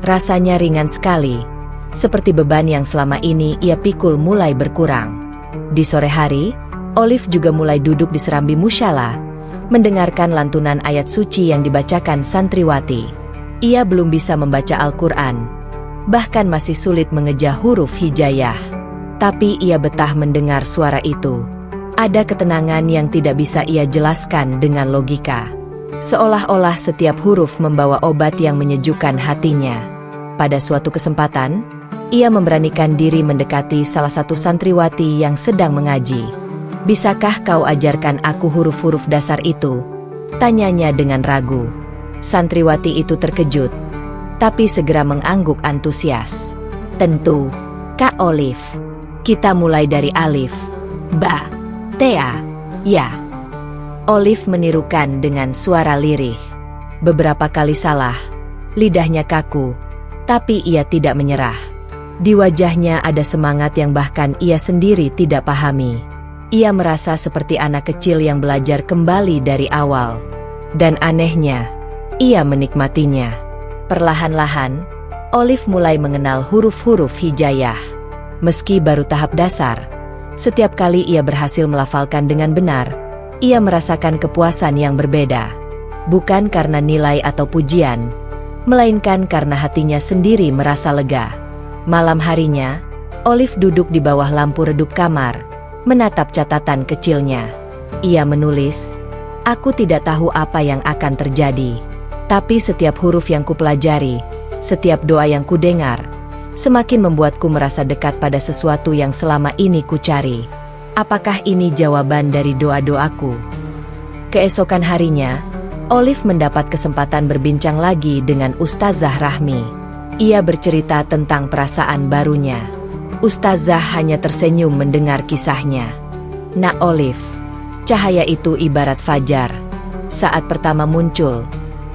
Rasanya ringan sekali, seperti beban yang selama ini ia pikul mulai berkurang. Di sore hari, Olive juga mulai duduk di serambi musyalah, mendengarkan lantunan ayat suci yang dibacakan santriwati. Ia belum bisa membaca Al-Quran, bahkan masih sulit mengeja huruf hijayah. Tapi ia betah mendengar suara itu. Ada ketenangan yang tidak bisa ia jelaskan dengan logika. Seolah-olah setiap huruf membawa obat yang menyejukkan hatinya. Pada suatu kesempatan, ia memberanikan diri mendekati salah satu santriwati yang sedang mengaji. "Bisakah kau ajarkan aku huruf-huruf dasar itu?" tanyanya dengan ragu. Santriwati itu terkejut, tapi segera mengangguk antusias. "Tentu, Kak Olive. Kita mulai dari alif, ba, tea, ya." Olive menirukan dengan suara lirih. Beberapa kali salah, lidahnya kaku, tapi ia tidak menyerah. Di wajahnya ada semangat yang bahkan ia sendiri tidak pahami. Ia merasa seperti anak kecil yang belajar kembali dari awal. Dan anehnya, ia menikmatinya. Perlahan-lahan, Olive mulai mengenal huruf-huruf hijayah. Meski baru tahap dasar, setiap kali ia berhasil melafalkan dengan benar, ia merasakan kepuasan yang berbeda. Bukan karena nilai atau pujian, melainkan karena hatinya sendiri merasa lega. Malam harinya, Olive duduk di bawah lampu redup kamar, menatap catatan kecilnya. Ia menulis, "Aku tidak tahu apa yang akan terjadi, tapi setiap huruf yang kupelajari, setiap doa yang kudengar, semakin membuatku merasa dekat pada sesuatu yang selama ini kucari. Apakah ini jawaban dari doa-doaku?" Keesokan harinya, Olive mendapat kesempatan berbincang lagi dengan Ustazah Rahmi. Ia bercerita tentang perasaan barunya. Ustazah hanya tersenyum mendengar kisahnya. "Nak Olive, cahaya itu ibarat fajar. Saat pertama muncul,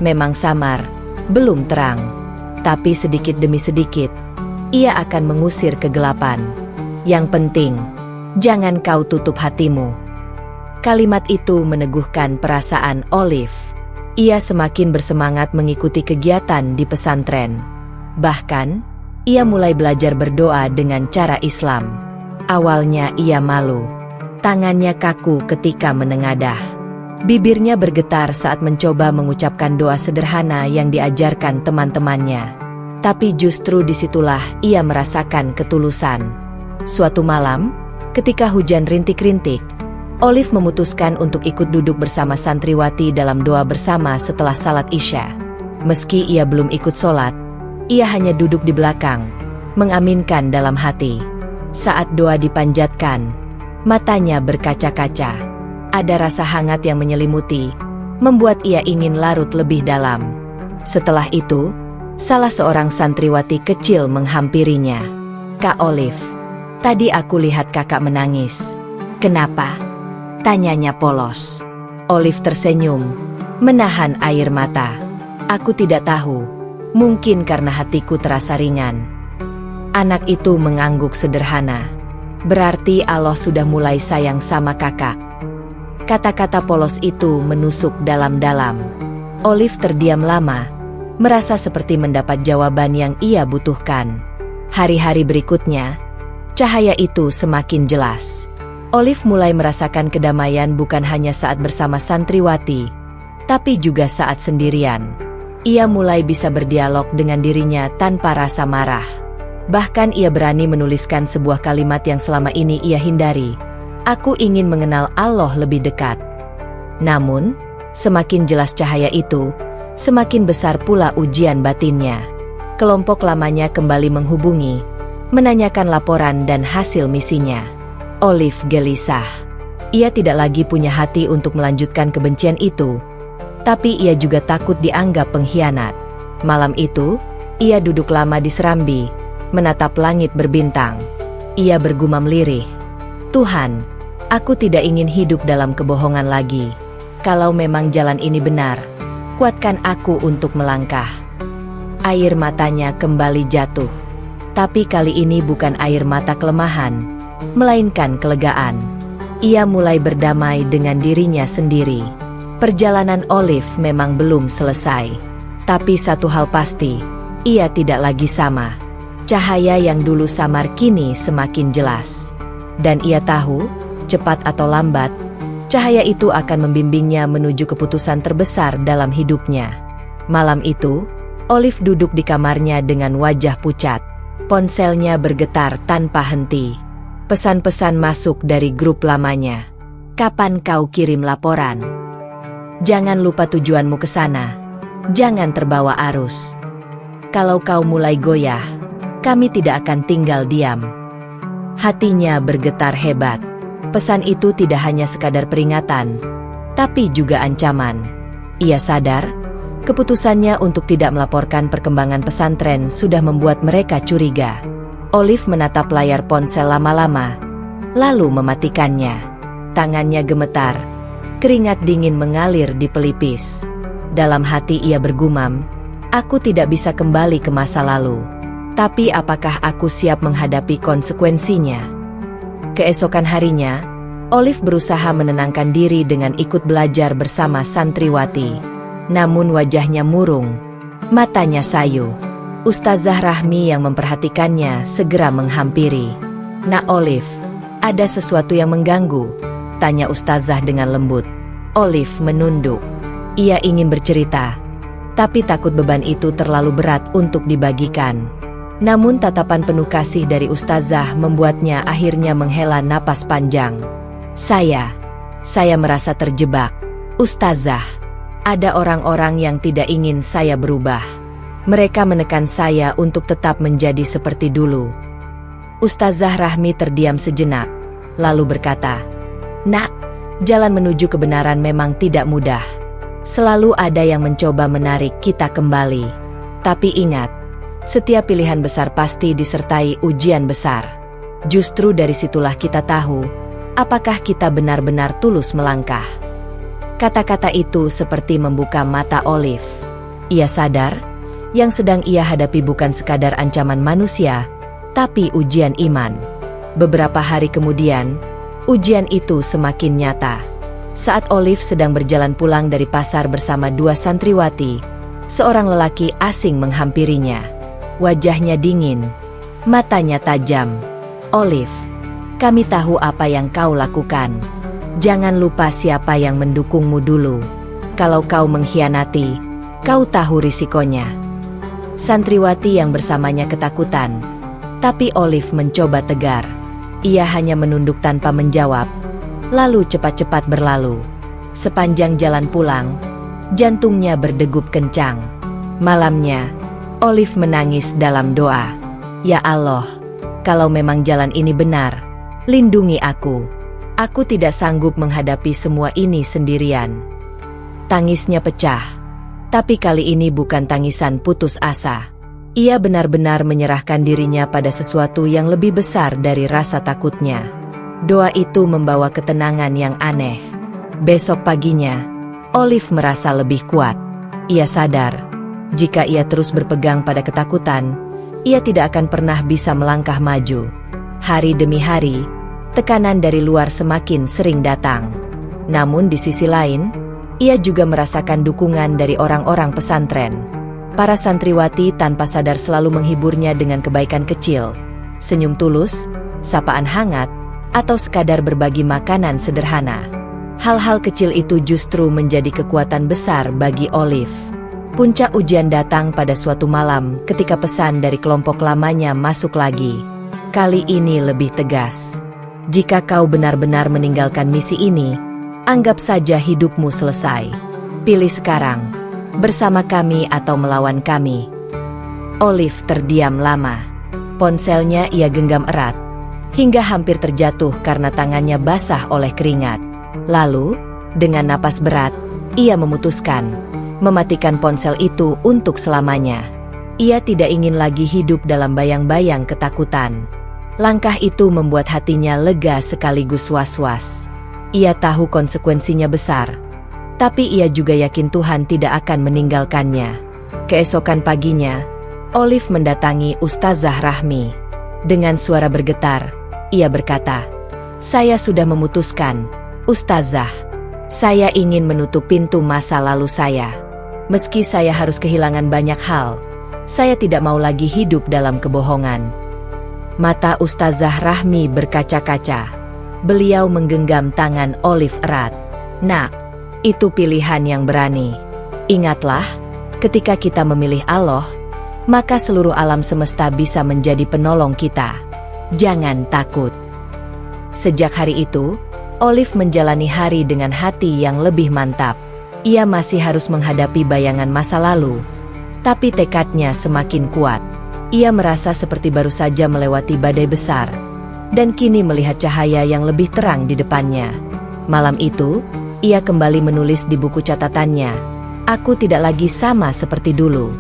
memang samar, belum terang. Tapi sedikit demi sedikit, ia akan mengusir kegelapan. Yang penting, jangan kau tutup hatimu." Kalimat itu meneguhkan perasaan Olive. Ia semakin bersemangat mengikuti kegiatan di pesantren. Bahkan, ia mulai belajar berdoa dengan cara Islam. Awalnya ia malu. Tangannya kaku ketika menengadah. Bibirnya bergetar saat mencoba mengucapkan doa sederhana yang diajarkan teman-temannya. Tapi justru disitulah ia merasakan ketulusan. Suatu malam, ketika hujan rintik-rintik, Olive memutuskan untuk ikut duduk bersama santriwati dalam doa bersama setelah salat Isya. Meski ia belum ikut sholat, ia hanya duduk di belakang, mengaminkan dalam hati. Saat doa dipanjatkan, matanya berkaca-kaca. Ada rasa hangat yang menyelimuti, membuat ia ingin larut lebih dalam. Setelah itu, salah seorang santriwati kecil menghampirinya. "Kak Olive, tadi aku lihat kakak menangis. Kenapa?" tanyanya polos. Olive tersenyum, menahan air mata. "Aku tidak tahu. Mungkin karena hatiku terasa ringan." Anak itu mengangguk sederhana. "Berarti Allah sudah mulai sayang sama kakak." Kata-kata polos itu menusuk dalam-dalam. Olive terdiam lama, merasa seperti mendapat jawaban yang ia butuhkan. Hari-hari berikutnya, cahaya itu semakin jelas. Olive mulai merasakan kedamaian bukan hanya saat bersama santriwati, tapi juga saat sendirian. Ia mulai bisa berdialog dengan dirinya tanpa rasa marah. Bahkan ia berani menuliskan sebuah kalimat yang selama ini ia hindari. "Aku ingin mengenal Allah lebih dekat." Namun, semakin jelas cahaya itu, semakin besar pula ujian batinnya. Kelompok lamanya kembali menghubungi, menanyakan laporan dan hasil misinya. Olive gelisah. Ia tidak lagi punya hati untuk melanjutkan kebencian itu. Tapi ia juga takut dianggap pengkhianat. Malam itu, ia duduk lama di serambi, menatap langit berbintang. Ia bergumam lirih, "Tuhan, aku tidak ingin hidup dalam kebohongan lagi. Kalau memang jalan ini benar, kuatkan aku untuk melangkah." Air matanya kembali jatuh. Tapi kali ini bukan air mata kelemahan, melainkan kelegaan. Ia mulai berdamai dengan dirinya sendiri. Perjalanan Olive memang belum selesai. Tapi satu hal pasti, ia tidak lagi sama. Cahaya yang dulu samar kini semakin jelas. Dan ia tahu, cepat atau lambat, cahaya itu akan membimbingnya menuju keputusan terbesar dalam hidupnya. Malam itu, Olive duduk di kamarnya dengan wajah pucat. Ponselnya bergetar tanpa henti. Pesan-pesan masuk dari grup lamanya. Kapan kau kirim laporan? Jangan lupa tujuanmu ke sana. Jangan terbawa arus. Kalau kau mulai goyah, kami tidak akan tinggal diam. Hatinya bergetar hebat. Pesan itu tidak hanya sekadar peringatan, tapi juga ancaman. Ia sadar, keputusannya untuk tidak melaporkan perkembangan pesantren sudah membuat mereka curiga. Olive menatap layar ponsel lama-lama, lalu mematikannya. Tangannya gemetar, keringat dingin mengalir di pelipis. Dalam hati ia bergumam, aku tidak bisa kembali ke masa lalu. Tapi apakah aku siap menghadapi konsekuensinya? Keesokan harinya, Olive berusaha menenangkan diri dengan ikut belajar bersama santriwati. Namun wajahnya murung, matanya sayu. Ustazah Rahmi yang memperhatikannya segera menghampiri. "Nak Olive, ada sesuatu yang mengganggu?" tanya Ustazah dengan lembut. Olive menunduk. Ia ingin bercerita, tapi takut beban itu terlalu berat untuk dibagikan. Namun tatapan penuh kasih dari Ustazah membuatnya akhirnya menghela napas panjang. Saya merasa terjebak, Ustazah. Ada orang-orang yang tidak ingin saya berubah. Mereka menekan saya untuk tetap menjadi seperti dulu. Ustazah Rahmi terdiam sejenak, lalu berkata, "Nak, jalan menuju kebenaran memang tidak mudah. Selalu ada yang mencoba menarik kita kembali. Tapi ingat, setiap pilihan besar pasti disertai ujian besar. Justru dari situlah kita tahu, apakah kita benar-benar tulus melangkah." Kata-kata itu seperti membuka mata Olive. Ia sadar, yang sedang ia hadapi bukan sekadar ancaman manusia, tapi ujian iman. Beberapa hari kemudian, ujian itu semakin nyata. Saat Olive sedang berjalan pulang dari pasar bersama dua santriwati, seorang lelaki asing menghampirinya. Wajahnya dingin, matanya tajam. "Olive, kami tahu apa yang kau lakukan. Jangan lupa siapa yang mendukungmu dulu. Kalau kau mengkhianati, kau tahu risikonya." Santriwati yang bersamanya ketakutan, tapi Olive mencoba tegar. Ia hanya menunduk tanpa menjawab, lalu cepat-cepat berlalu. Sepanjang jalan pulang, jantungnya berdegup kencang. Malamnya, Olive menangis dalam doa. "Ya Allah, kalau memang jalan ini benar, lindungi aku. Aku tidak sanggup menghadapi semua ini sendirian." Tangisnya pecah, tapi kali ini bukan tangisan putus asa. Ia benar-benar menyerahkan dirinya pada sesuatu yang lebih besar dari rasa takutnya. Doa itu membawa ketenangan yang aneh. Besok paginya, Olive merasa lebih kuat. Ia sadar, jika ia terus berpegang pada ketakutan, ia tidak akan pernah bisa melangkah maju. Hari demi hari, tekanan dari luar semakin sering datang. Namun di sisi lain, ia juga merasakan dukungan dari orang-orang pesantren. Para santriwati tanpa sadar selalu menghiburnya dengan kebaikan kecil, senyum tulus, sapaan hangat, atau sekadar berbagi makanan sederhana. Hal-hal kecil itu justru menjadi kekuatan besar bagi Olive. Puncak ujian datang pada suatu malam ketika pesan dari kelompok lamanya masuk lagi. Kali ini lebih tegas. "Jika kau benar-benar meninggalkan misi ini, anggap saja hidupmu selesai. Pilih sekarang, bersama kami atau melawan kami." Olive terdiam lama. Ponselnya ia genggam erat, hingga hampir terjatuh karena tangannya basah oleh keringat. Lalu, dengan napas berat, ia memutuskan mematikan ponsel itu untuk selamanya. Ia tidak ingin lagi hidup dalam bayang-bayang ketakutan. Langkah itu membuat hatinya lega sekaligus was-was. Ia tahu konsekuensinya besar, tapi ia juga yakin Tuhan tidak akan meninggalkannya. Keesokan paginya, Olive mendatangi Ustazah Rahmi. Dengan suara bergetar, ia berkata, "Saya sudah memutuskan, Ustazah. Saya ingin menutup pintu masa lalu saya. Meski saya harus kehilangan banyak hal, saya tidak mau lagi hidup dalam kebohongan. Mata Ustazah Rahmi berkaca-kaca. Beliau menggenggam tangan Olive erat. Nak, itu pilihan yang berani. Ingatlah, ketika kita memilih Allah, maka seluruh alam semesta bisa menjadi penolong kita. Jangan takut. Sejak hari itu, Olive menjalani hari dengan hati yang lebih mantap. Ia masih harus menghadapi bayangan masa lalu, tapi tekadnya semakin kuat. Ia merasa seperti baru saja melewati badai besar, dan kini melihat cahaya yang lebih terang di depannya. Malam itu, ia kembali menulis di buku catatannya, "Aku tidak lagi sama seperti dulu.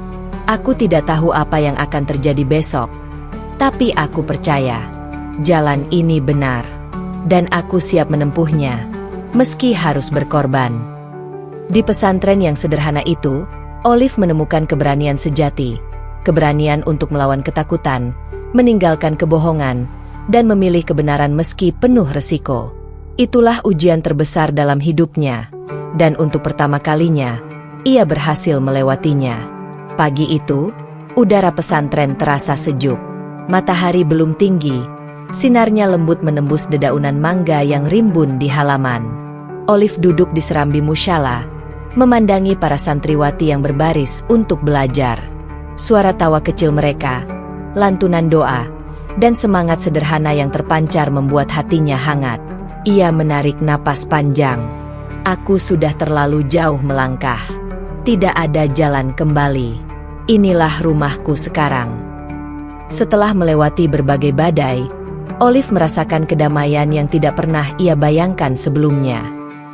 Aku tidak tahu apa yang akan terjadi besok. Tapi aku percaya, jalan ini benar. Dan aku siap menempuhnya, meski harus berkorban." Di pesantren yang sederhana itu, Olive menemukan keberanian sejati. Keberanian untuk melawan ketakutan, meninggalkan kebohongan, dan memilih kebenaran meski penuh resiko. Itulah ujian terbesar dalam hidupnya, dan untuk pertama kalinya, ia berhasil melewatinya. Pagi itu, udara pesantren terasa sejuk. Matahari belum tinggi, sinarnya lembut menembus dedaunan mangga yang rimbun di halaman. Olive duduk di serambi musyalah, memandangi para santriwati yang berbaris untuk belajar. Suara tawa kecil mereka, lantunan doa, dan semangat sederhana yang terpancar membuat hatinya hangat. Ia menarik napas panjang. Aku sudah terlalu jauh melangkah. Tidak ada jalan kembali. Inilah rumahku sekarang. Setelah melewati berbagai badai, Olive merasakan kedamaian yang tidak pernah ia bayangkan sebelumnya.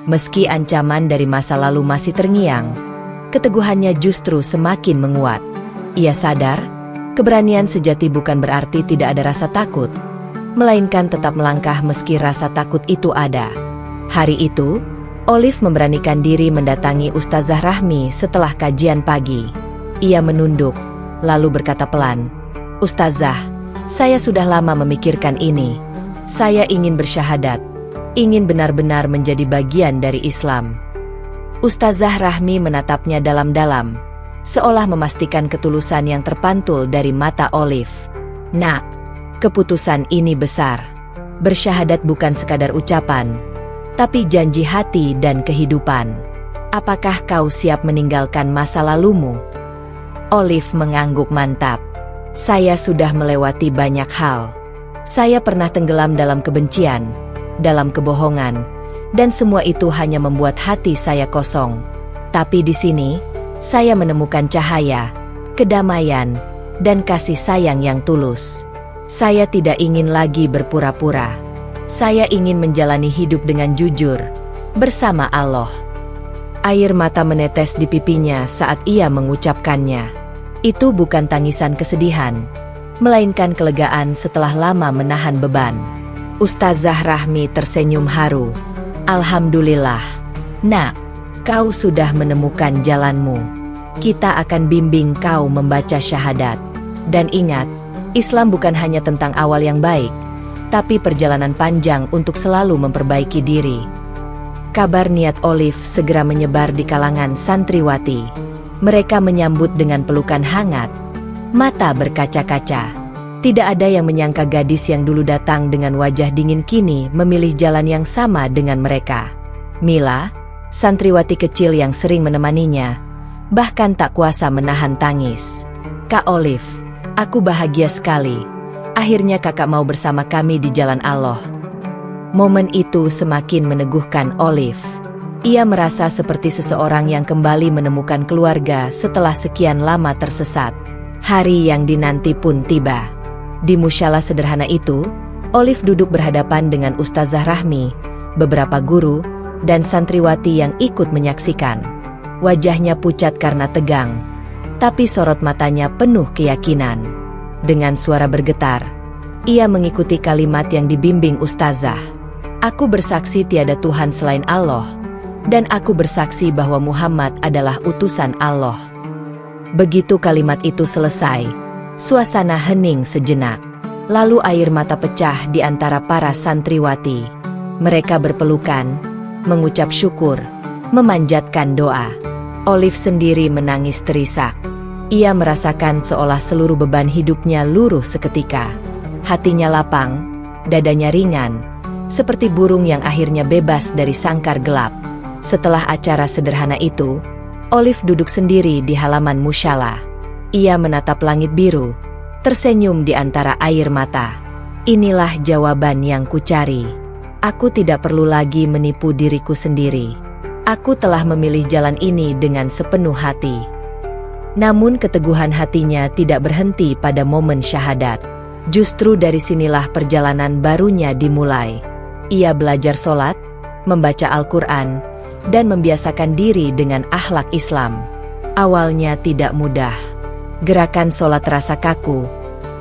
Meski ancaman dari masa lalu masih terngiang, keteguhannya justru semakin menguat. Ia sadar, keberanian sejati bukan berarti tidak ada rasa takut, melainkan tetap melangkah meski rasa takut itu ada. Hari itu, Olive memberanikan diri mendatangi Ustazah Rahmi setelah kajian pagi. Ia menunduk, lalu berkata pelan, "Ustazah, saya sudah lama memikirkan ini. Saya ingin bersyahadat, ingin benar-benar menjadi bagian dari Islam." Ustazah Rahmi menatapnya dalam-dalam, seolah memastikan ketulusan yang terpantul dari mata Olive. "Nak, keputusan ini besar. Bersyahadat bukan sekadar ucapan, tapi janji hati dan kehidupan. Apakah kau siap meninggalkan masa lalumu?" Olive mengangguk mantap. "Saya sudah melewati banyak hal. Saya pernah tenggelam dalam kebencian, dalam kebohongan, dan semua itu hanya membuat hati saya kosong. Tapi di sini, saya menemukan cahaya, kedamaian, dan kasih sayang yang tulus. Saya tidak ingin lagi berpura-pura. Saya ingin menjalani hidup dengan jujur, bersama Allah." Air mata menetes di pipinya saat ia mengucapkannya. Itu bukan tangisan kesedihan, melainkan kelegaan setelah lama menahan beban. Ustazah Rahmi tersenyum haru. "Alhamdulillah. Nak, kau sudah menemukan jalanmu. Kita akan bimbing kau membaca syahadat. Dan ingat, Islam bukan hanya tentang awal yang baik, tapi perjalanan panjang untuk selalu memperbaiki diri." Kabar niat Olive segera menyebar di kalangan santriwati. Mereka menyambut dengan pelukan hangat, mata berkaca-kaca. Tidak ada yang menyangka gadis yang dulu datang dengan wajah dingin kini memilih jalan yang sama dengan mereka. Mila, santriwati kecil yang sering menemaninya, bahkan tak kuasa menahan tangis. "Kak Olive, aku bahagia sekali. Akhirnya kakak mau bersama kami di jalan Allah." Momen itu semakin meneguhkan Olive. Ia merasa seperti seseorang yang kembali menemukan keluarga setelah sekian lama tersesat. Hari yang dinanti pun tiba. Di musyalah sederhana itu, Olive duduk berhadapan dengan Ustazah Rahmi, beberapa guru, dan santriwati yang ikut menyaksikan. Wajahnya pucat karena tegang, tapi sorot matanya penuh keyakinan. Dengan suara bergetar, ia mengikuti kalimat yang dibimbing Ustazah. "Aku bersaksi tiada Tuhan selain Allah, dan aku bersaksi bahwa Muhammad adalah utusan Allah." Begitu kalimat itu selesai, suasana hening sejenak. Lalu air mata pecah di antara para santriwati. Mereka berpelukan, mengucap syukur, memanjatkan doa. Olive sendiri menangis terisak. Ia merasakan seolah seluruh beban hidupnya luruh seketika. Hatinya lapang, dadanya ringan, seperti burung yang akhirnya bebas dari sangkar gelap. Setelah acara sederhana itu, Olive duduk sendiri di halaman musyalah. Ia menatap langit biru, tersenyum di antara air mata. Inilah jawaban yang kucari. Aku tidak perlu lagi menipu diriku sendiri. Aku telah memilih jalan ini dengan sepenuh hati. Namun keteguhan hatinya tidak berhenti pada momen syahadat. Justru dari sinilah perjalanan barunya dimulai. Ia belajar sholat, membaca Al-Quran, dan membiasakan diri dengan akhlak Islam. Awalnya tidak mudah. Gerakan sholat terasa kaku,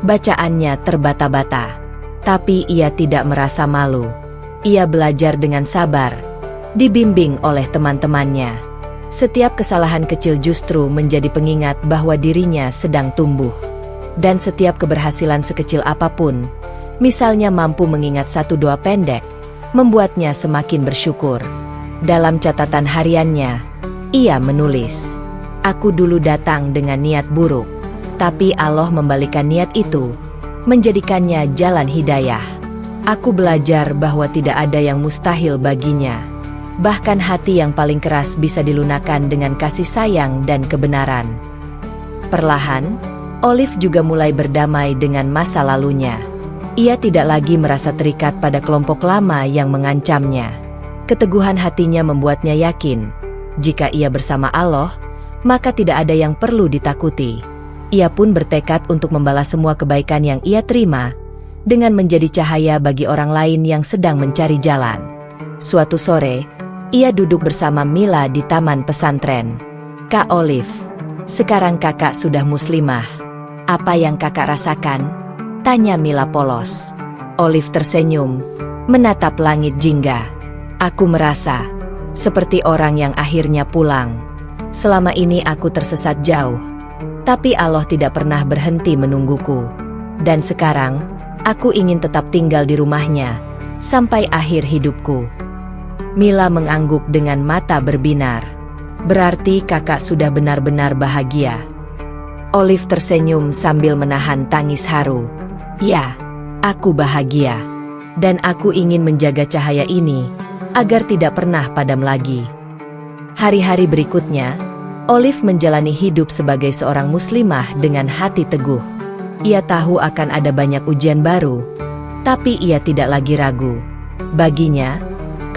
bacaannya terbata-bata. Tapi ia tidak merasa malu. Ia belajar dengan sabar, dibimbing oleh teman-temannya. Setiap kesalahan kecil justru menjadi pengingat bahwa dirinya sedang tumbuh. Dan setiap keberhasilan sekecil apapun, misalnya mampu mengingat satu doa pendek, membuatnya semakin bersyukur. Dalam catatan hariannya, ia menulis, "Aku dulu datang dengan niat buruk, tapi Allah membalikan niat itu, menjadikannya jalan hidayah. Aku belajar bahwa tidak ada yang mustahil baginya. Bahkan hati yang paling keras bisa dilunakkan dengan kasih sayang dan kebenaran." Perlahan, Olive juga mulai berdamai dengan masa lalunya. Ia tidak lagi merasa terikat pada kelompok lama yang mengancamnya. Keteguhan hatinya membuatnya yakin, jika ia bersama Allah, maka tidak ada yang perlu ditakuti. Ia pun bertekad untuk membalas semua kebaikan yang ia terima, dengan menjadi cahaya bagi orang lain yang sedang mencari jalan. Suatu sore, ia duduk bersama Mila di taman pesantren. "Kak Olive, sekarang kakak sudah muslimah. Apa yang kakak rasakan?" tanya Mila polos. Olive tersenyum, menatap langit jingga. "Aku merasa seperti orang yang akhirnya pulang. Selama ini aku tersesat jauh, tapi Allah tidak pernah berhenti menungguku. Dan sekarang, aku ingin tetap tinggal di rumahnya sampai akhir hidupku." Mila mengangguk dengan mata berbinar. "Berarti kakak sudah benar-benar bahagia?" Olive tersenyum sambil menahan tangis haru. "Ya, aku bahagia. Dan aku ingin menjaga cahaya ini, agar tidak pernah padam lagi." Hari-hari berikutnya, Olive menjalani hidup sebagai seorang muslimah dengan hati teguh. Ia tahu akan ada banyak ujian baru, tapi ia tidak lagi ragu. Baginya,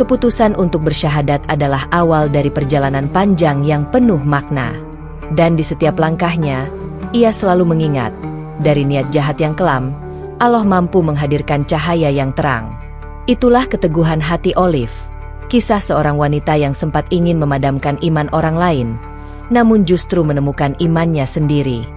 keputusan untuk bersyahadat adalah awal dari perjalanan panjang yang penuh makna. Dan di setiap langkahnya, ia selalu mengingat, dari niat jahat yang kelam, Allah mampu menghadirkan cahaya yang terang. Itulah keteguhan hati Olive, kisah seorang wanita yang sempat ingin memadamkan iman orang lain, namun justru menemukan imannya sendiri.